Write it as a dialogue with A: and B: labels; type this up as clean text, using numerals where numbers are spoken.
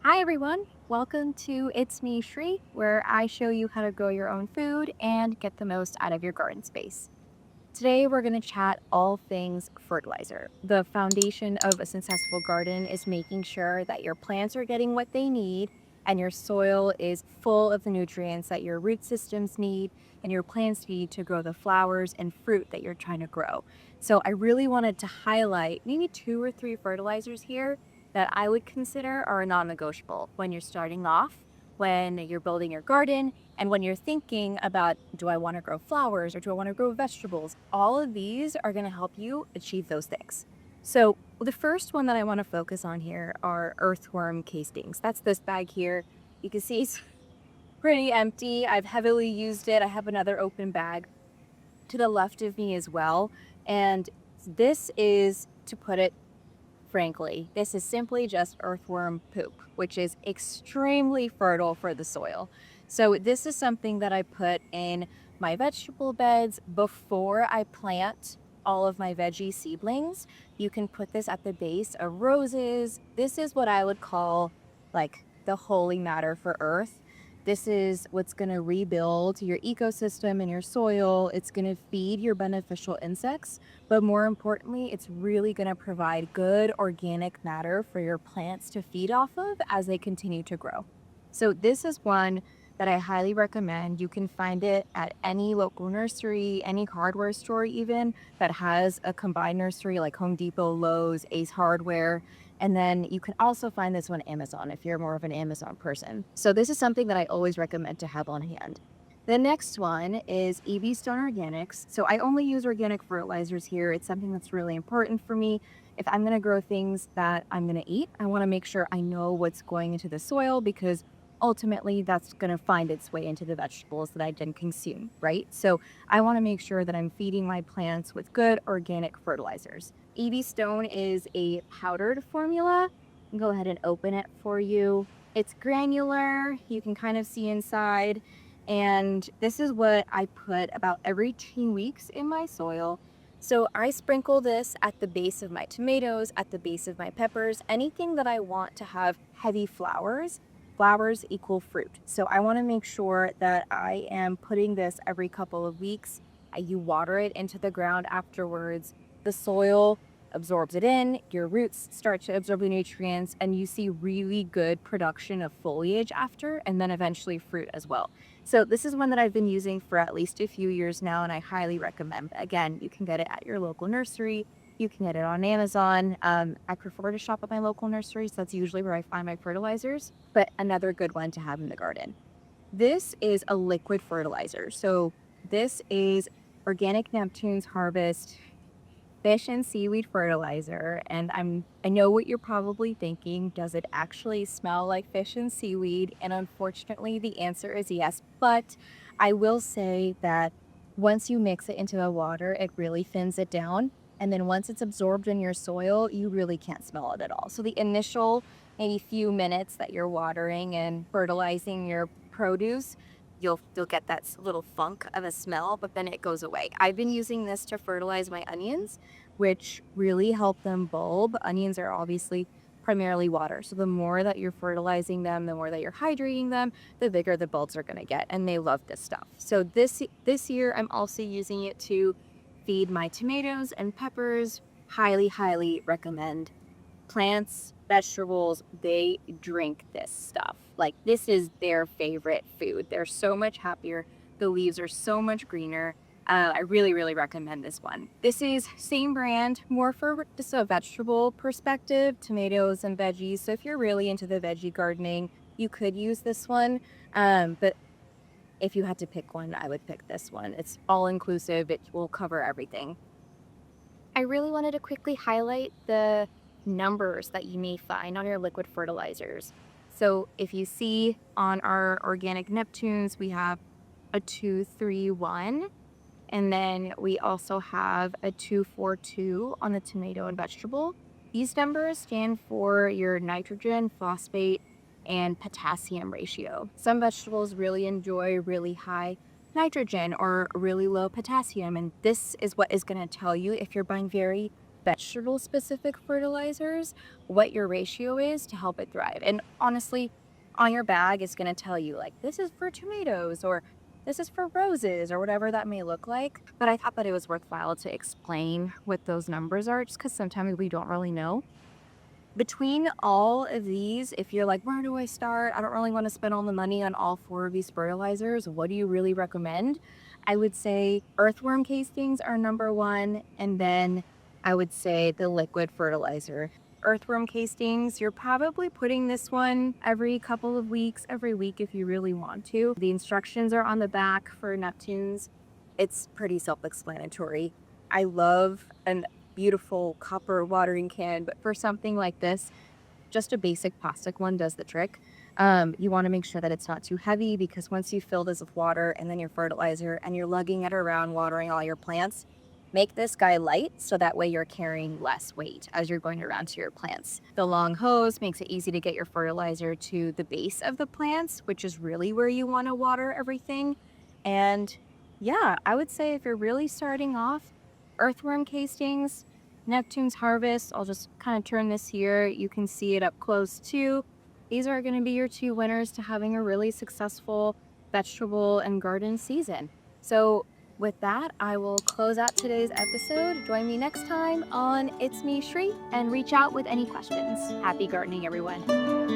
A: Hi everyone, welcome to It's Me Shri, where I show you how to grow your own food and get the most out of your garden space. Today we're going to chat all things fertilizer. The foundation of a successful garden is making sure that your plants are getting what they need and your soil is full of the nutrients that your root systems need and your plants need to grow the flowers and fruit that you're trying to grow. So I really wanted to highlight maybe two or three fertilizers here that I would consider are non-negotiable when you're starting off, when you're building your garden, and when you're thinking about, do I want to grow flowers or do I want to grow vegetables? All of these are going to help you achieve those things. So the first one that I want to focus on here are earthworm castings. That's this bag here. You can see it's pretty empty. I've heavily used it. I have another open bag to the left of me as well. And this is, to put it frankly, this is simply just earthworm poop, which is extremely fertile for the soil. So this is something that I put in my vegetable beds before I plant all of my veggie seedlings. You can put this at the base of roses. This is what I would call like the holy matter for earth. This is what's going to rebuild your ecosystem and your soil. It's going to feed your beneficial insects, but more importantly, it's really going to provide good organic matter for your plants to feed off of as they continue to grow. So this is one that I highly recommend. You can find it at any local nursery, any hardware store even that has a combined nursery like Home Depot, Lowe's, Ace Hardware. And then you can also find this on Amazon if you're more of an Amazon person. So this is something that I always recommend to have on hand. The next one is EV Stone Organics. So I only use organic fertilizers here. It's something that's really important for me. If I'm going to grow things that I'm going to eat, I want to make sure I know what's going into the soil because ultimately that's going to find its way into the vegetables that I then consume, right? So I want to make sure that I'm feeding my plants with good organic fertilizers. EV Stone is a powdered formula. I can go ahead and open it for you. It's granular. You can kind of see inside. And this is what I put about every 2 weeks in my soil. So I sprinkle this at the base of my tomatoes, at the base of my peppers, anything that I want to have heavy flowers. Flowers equal fruit. So I want to make sure that I am putting this every couple of weeks. You water it into the ground afterwards. The soil absorbs it in, your roots start to absorb the nutrients, and you see really good production of foliage after, and then eventually fruit as well. So this is one that I've been using for at least a few years now, and I highly recommend. Again, you can get it at your local nursery. You can get it on Amazon. I prefer to shop at my local nursery, so that's usually where I find my fertilizers, but another good one to have in the garden. This is a liquid fertilizer. So this is Organic Neptune's Harvest fish and seaweed fertilizer. And I know what you're probably thinking. Does it actually smell like fish and seaweed? And unfortunately, the answer is yes. But I will say that once you mix it into the water, it really thins it down. And then once it's absorbed in your soil, you really can't smell it at all. So the initial maybe few minutes that you're watering and fertilizing your produce, you'll get that little funk of a smell, but then it goes away. I've been using this to fertilize my onions, which really help them bulb. Onions are obviously primarily water. So the more that you're fertilizing them, the more that you're hydrating them, the bigger the bulbs are going to get, and they love this stuff. So this year I'm also using it to feed my tomatoes and peppers. Highly recommend. Plants, vegetables, they drink this stuff. Like, this is their favorite food. They're so much happier. The leaves are so much greener. I really recommend this one. This is same brand, more for just a vegetable perspective, tomatoes and veggies. So if you're really into the veggie gardening, you could use this one. But if you had to pick one, I would pick this one. It's all inclusive. It will cover everything. I really wanted to quickly highlight the numbers that you may find on your liquid fertilizers. So if you see on our organic Neptunes, we have a 231, and then we also have a 242 on the tomato and vegetable. These numbers stand for your nitrogen, phosphate, and potassium ratio. Some vegetables really enjoy really high nitrogen or really low potassium, and this is what is going to tell you if you're buying very vegetable specific fertilizers, what your ratio is to help it thrive. And honestly, on your bag, it's going to tell you, like, this is for tomatoes or this is for roses or whatever that may look like. But I thought that it was worthwhile to explain what those numbers are just because sometimes we don't really know. Between all of these, if you're like, where do I start? I don't really want to spend all the money on all four of these fertilizers. What do you really recommend? I would say earthworm castings are number one. And then I would say the liquid fertilizer. Earthworm castings, you're probably putting this one every couple of weeks, every week if you really want to. The instructions are on the back for Neptunes. It's pretty self explanatory. I love an beautiful copper watering can, but for something like this, just a basic plastic one does the trick. You want to make sure that it's not too heavy because once you fill this with water and then your fertilizer and you're lugging it around watering all your plants, make this guy light so that way you're carrying less weight as you're going around to your plants. The long hose makes it easy to get your fertilizer to the base of the plants, which is really where you want to water everything. And yeah, I would say if you're really starting off, earthworm castings, Neptune's Harvest. I'll just kind of turn this here. You can see it up close too. These are going to be your two winners to having a really successful vegetable and garden season. So with that, I will close out today's episode. Join me next time on It's Me Shri and reach out with any questions. Happy gardening, everyone.